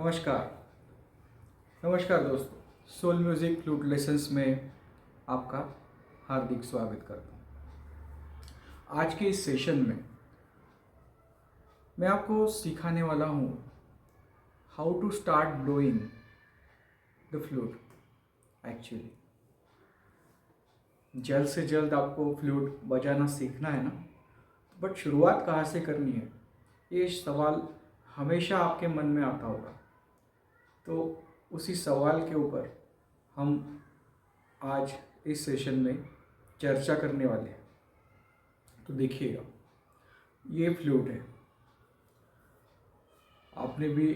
नमस्कार। नमस्कार दोस्तों, सोल म्यूज़िक फ्लूट लेसन्स में आपका हार्दिक स्वागत करता हूँ। आज के इस सेशन में मैं आपको सिखाने वाला हूँ how to start blowing the flute. Actually जल्द से जल्द आपको फ्लूट बजाना सीखना है ना, बट शुरुआत कहाँ से करनी है, ये सवाल हमेशा आपके मन में आता होगा। तो उसी सवाल के ऊपर हम आज इस सेशन में चर्चा करने वाले हैं। तो देखिएगा, ये फ्लूट है। आपने भी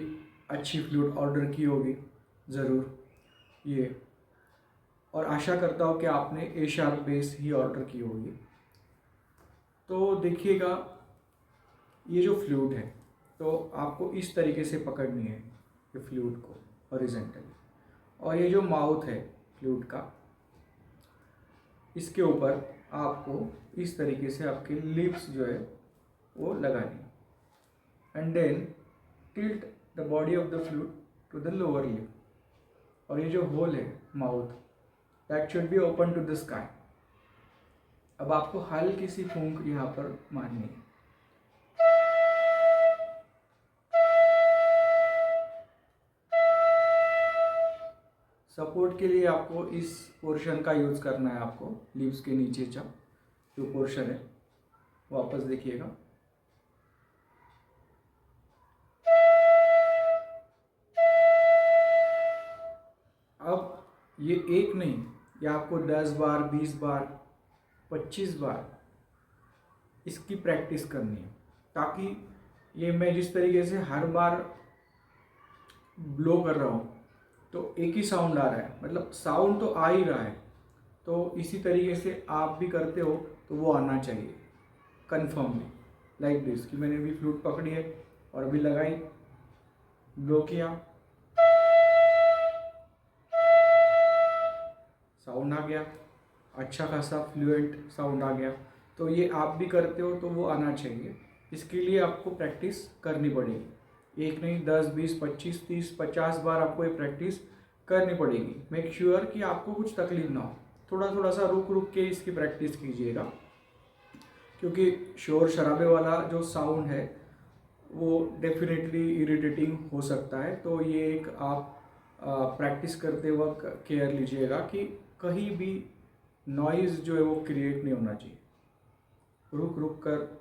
अच्छी फ्लूट ऑर्डर की होगी ज़रूर ये, और आशा करता हूँ कि आपने ए शार्प बेस ही ऑर्डर की होगी। तो देखिएगा, ये जो फ्लूट है तो आपको इस तरीके से पकड़नी है ये फ्लूट को हॉरिजॉन्टली, और ये जो माउथ है फ्लूट का, इसके ऊपर आपको इस तरीके से आपके लिप्स जो है वो लगानी है, and then tilt the body of the flute to the lower lip, और ये जो होल है mouth, that should be open to the sky. अब आपको हल्की सी फूंक यहाँ पर मारनी है। सपोर्ट के लिए आपको इस पोर्शन का यूज़ करना है। आपको लिप्स के नीचे जो पोर्शन है, वापस देखिएगा। अब ये एक नहीं, ये आपको 10 बार, 20 बार, 25 बार इसकी प्रैक्टिस करनी है, ताकि ये मैं जिस तरीके से हर बार ब्लो कर रहा हूँ तो एक ही साउंड आ रहा है, मतलब साउंड तो आ ही रहा है, तो इसी तरीके से आप भी करते हो तो वो आना चाहिए कन्फर्मली, लाइक दिस कि मैंने भी फ्लूट पकड़ी है और अभी लगाई, ब्लो किया, साउंड आ गया, अच्छा खासा फ्लुएंट साउंड आ गया। तो ये आप भी करते हो तो वो आना चाहिए। इसके लिए आपको प्रैक्टिस करनी पड़ेगी, एक नहीं 10, 20, 25, 30, 50 बार आपको ये प्रैक्टिस करनी पड़ेगी। मेक श्योर कि आपको कुछ तकलीफ ना हो। थोड़ा थोड़ा सा रुक रुक के इसकी प्रैक्टिस कीजिएगा, क्योंकि शोर शराबे वाला जो साउंड है वो डेफिनेटली इरिटेटिंग हो सकता है। तो ये एक आप प्रैक्टिस करते वक्त केयर लीजिएगा कि कहीं भी नॉइज़ जो है वो क्रिएट नहीं होना चाहिए। रुक रुक कर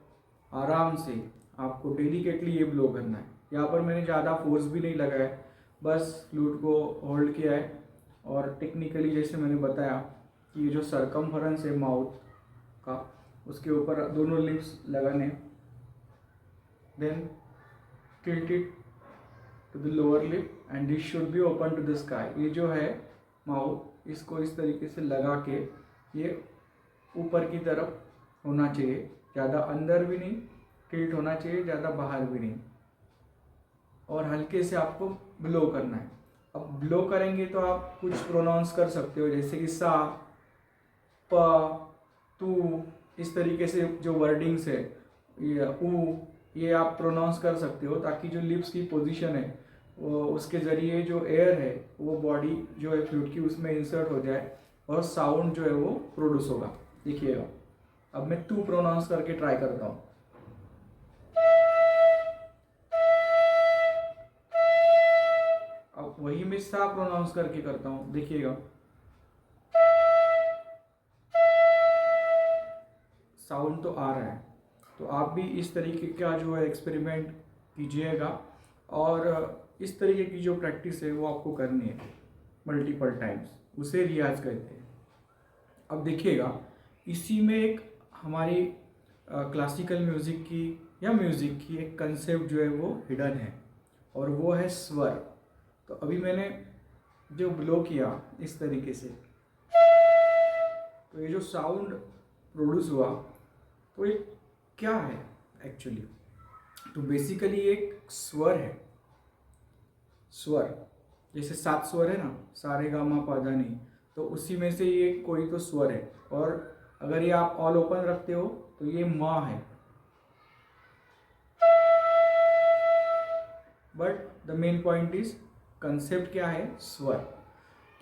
आराम से आपको डेलिकेटली ये ब्लो करना है। यहाँ पर मैंने ज़्यादा फोर्स भी नहीं लगाया है, बस फ्लूट को होल्ड किया है, और टेक्निकली जैसे मैंने बताया कि ये जो सरकमफरेंस है माउथ का, उसके ऊपर दोनों लिप्स लगाने, then tilt it to the lower lip and this should be open to the sky. ये जो है माउथ, इसको इस तरीके से लगा के ये ऊपर की तरफ होना चाहिए, ज़्यादा अंदर भी नहीं टिल्ट होना चाहिए, ज़्यादा बाहर भी नहीं, और हल्के से आपको ब्लो करना है। अब ब्लो करेंगे तो आप कुछ प्रोनाउंस कर सकते हो, जैसे कि सा, प, तू, इस तरीके से जो वर्डिंग्स है, ये ऊ, ये आप प्रोनाउंस कर सकते हो, ताकि जो लिप्स की पोजीशन है वो उसके ज़रिए जो एयर है वो बॉडी जो है फ्लूट की उसमें इंसर्ट हो जाए और साउंड जो है वो प्रोड्यूस होगा। देखिएगा, अब मैं तू प्रोनाउंस करके ट्राई करता हूँ। अब वही मैं सा प्रोनाउंस करके करता हूँ, देखिएगा, साउंड तो आ रहा है। तो आप भी इस तरीके का जो है एक्सपेरिमेंट कीजिएगा, और इस तरीके की जो प्रैक्टिस है वो आपको करनी है मल्टीपल टाइम्स, उसे रियाज कहते हैं। अब देखिएगा, इसी में एक हमारी क्लासिकल म्यूज़िक की या म्यूज़िक की एक कंसेप्ट जो है वो हिडन है, और वो है स्वर। तो अभी मैंने जो ब्लो किया इस तरीके से, तो ये जो साउंड प्रोड्यूस हुआ, तो ये क्या है एक्चुअली? तो बेसिकली एक स्वर है। स्वर जैसे 7 स्वर है ना, सारे गा मा पा धा नी, तो उसी में से ये कोई तो स्वर है, और अगर ये आप ऑल ओपन रखते हो तो ये माँ है। But the main point is concept क्या है, स्वर।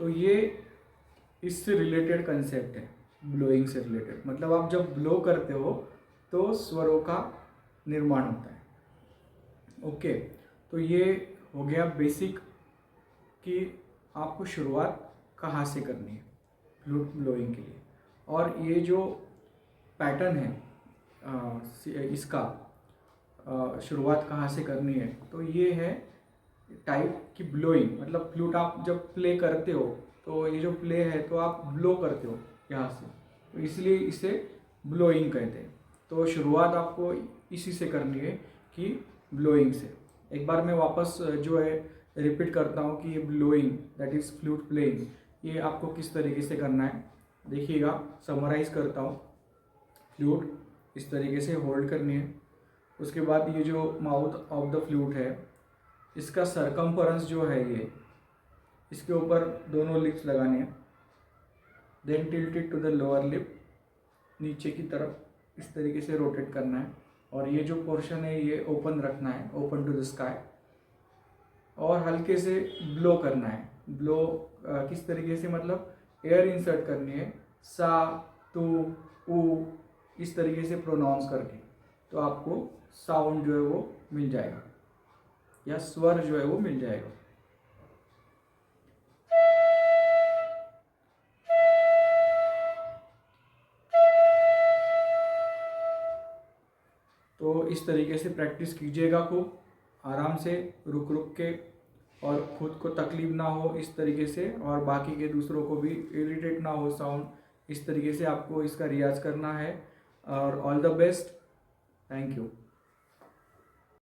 तो ये इससे रिलेटेड कंसेप्ट है, ब्लोइंग से रिलेटेड। मतलब आप जब ब्लो करते हो तो स्वरों का निर्माण होता है। ओके, तो ये हो गया बेसिक कि आपको शुरुआत कहाँ से करनी है फ्लूट ब्लोइंग के लिए। और ये जो पैटर्न है इसका शुरुआत कहाँ से करनी है, तो ये है टाइप की ब्लोइंग। मतलब फ्लूट आप जब प्ले करते हो तो ये जो प्ले है तो आप ब्लो करते हो यहाँ से, तो इसलिए इसे ब्लोइंग कहते हैं। तो शुरुआत आपको इसी से करनी है कि ब्लोइंग से। एक बार मैं वापस जो है रिपीट करता हूँ कि ये blowing that is flute playing, ये आपको किस तरीके से करना है देखिएगा। समराइज़ करता हूँ। फ्लूट इस तरीके से होल्ड करनी है। उसके बाद ये जो माउथ ऑफ द फ्लूट है इसका सरकमफरेंस जो है ये, इसके ऊपर दोनों लिप्स लगाने हैं। Then tilt it to the lower lip, नीचे की तरफ इस तरीके से रोटेट करना है। और ये जो पोर्शन है ये ओपन रखना है, ओपन टू द स्काई। और हल्के से ब्लो करना है। ब्लो किस तरीके से, मतलब एयर इंसर्ट करनी है, सा तू ऊ इस तरीके से प्रोनाउंस करके, तो आपको साउंड जो है वो मिल जाएगा या स्वर जो है वो मिल जाएगा। तो इस तरीके से प्रैक्टिस कीजिएगा खूब आराम से, रुक रुक के, और खुद को तकलीफ ना हो इस तरीके से, और बाकी के दूसरों को भी इरिटेट ना हो साउंड। इस तरीके से आपको इसका रियाज करना है। और all the best, thank you.